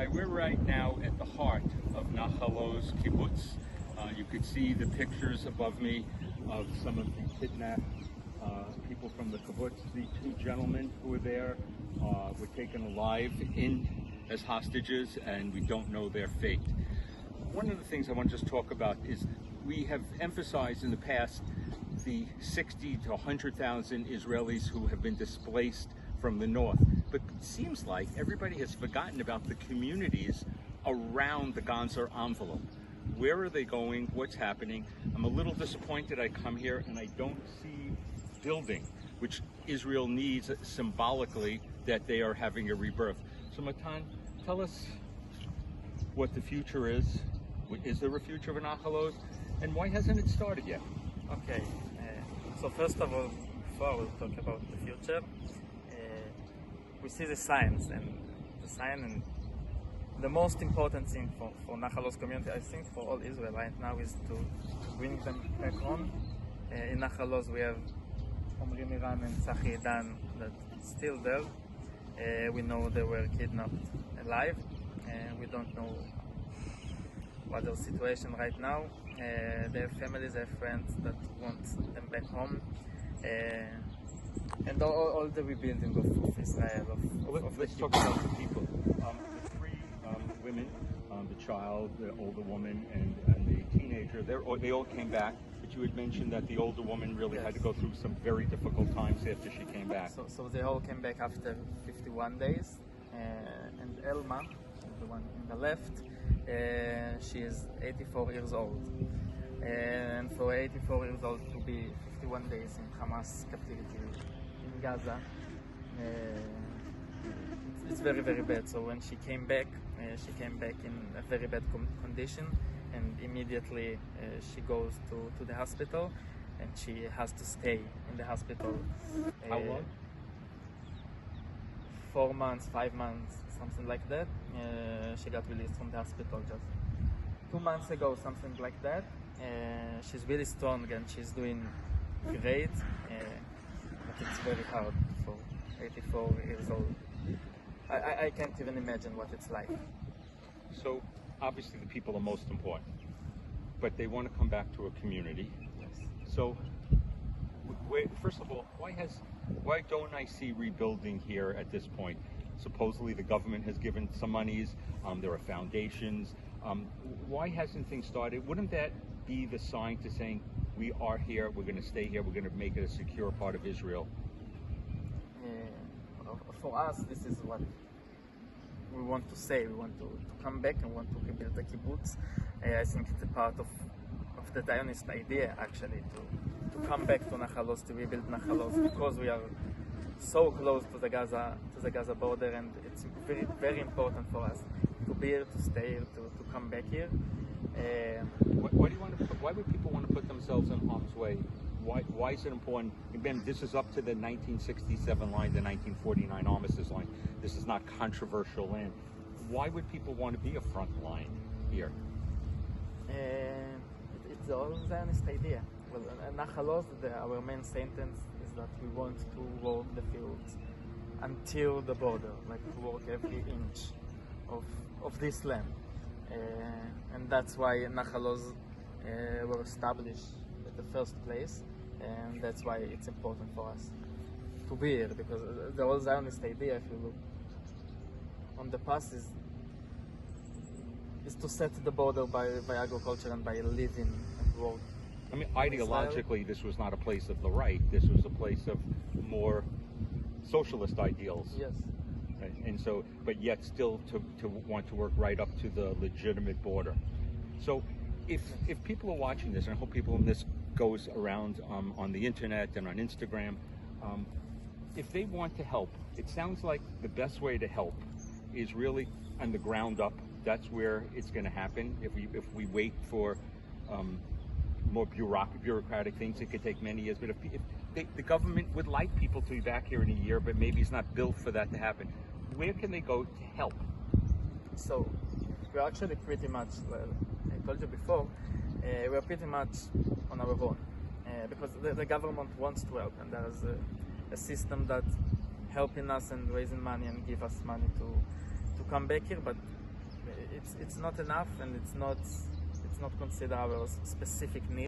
Hi, we're right now at the heart of Nahal Oz Kibbutz. You could see the pictures above me of some of the kidnapped people from the Kibbutz. The two gentlemen who were there were taken alive as hostages, and we don't know their fate. One of the things I want to just talk about is we have emphasized in the past the 60 to 100,000 Israelis who have been displaced from the north. But it seems like everybody has forgotten about the communities around the Gaza envelope. Where are they going? What's happening? I'm a little disappointed I come here and I don't see building, which Israel needs symbolically that they are having a rebirth. So Matan, tell us what the future is. Is there a future of Nahal Oz? And why hasn't it started yet? Okay, so first of all, before we'll talk about the future, we see the signs, and the most important thing for Nahal Oz community, I think for all Israel right now, is to bring them back home. In Nahal Oz we have Omri Miran and Tzachi Dan that still there. We know they were kidnapped alive, and we don't know what their situation right now. They have families, they have friends that want them back home. And all the rebuilding of Israel. Let's talk about the people. The three women, the child, the older woman, and the teenager, they all came back. But you had mentioned that the older woman really had to go through some very difficult times after she came back. So they all came back after 51 days. And Elma, the one on the left, she is 84 years old. And for 84 years old to be 51 days in Hamas captivity in Gaza, it's very, very bad. So when she came back in a very bad condition, and immediately she goes to the hospital, and she has to stay in the hospital. How long? 4 months, 5 months, something like that. She got released from the hospital just 2 months ago, something like that. She's really strong and she's doing great, but it's very hard for 84 years old. I can't even imagine what it's like. So obviously the people are most important, but they want to come back to a community. Yes. So first of all, why don't I see rebuilding here at this point? Supposedly the government has given some monies, there are foundations. Why hasn't things started? Wouldn't that be the sign to saying, we are here, we're going to stay here, we're going to make it a secure part of Israel? For us, this is what we want to say. We want to come back and want to rebuild the kibbutz. I think it's a part of the Zionist idea, actually, to come back to Nahal Oz, to rebuild Nahal Oz, because we are so close to the Gaza border, and it's very, very important for us to be here, to stay here, to come back here. Why would people want to put themselves in harm's way? Why is it important? Again, this is up to the 1967 line, the 1949 armistice line. This is not controversial land. Why would people want to be a front line here? It's all Zionist idea. Well, Nahal Oz, our main sentence is that we want to work the fields until the border, like to work every inch of this land. And that's why Nahal Oz were established at the first place, and that's why it's important for us to be here, because the whole Zionist idea, if you look on the past, is to set the border by agriculture and by living and work. I mean, ideologically, this was not a place of the right. This was a place of more socialist ideals. Yes. And so, but yet still to want to work right up to the legitimate border. So if people are watching this, and I hope people, and this goes around on the internet and on Instagram, if they want to help, it sounds like the best way to help is really on the ground up. That's where it's going to happen. If we wait for more bureaucratic things, it could take many years. But if the government would like people to be back here in a year, but maybe it's not built for that to happen, where can they go to help? So we're actually pretty much, well, I told you before, we're pretty much on our own, because the government wants to help, and there's a system that helping us and raising money and give us money to come back here, but it's not enough, and it's not considered our specific need.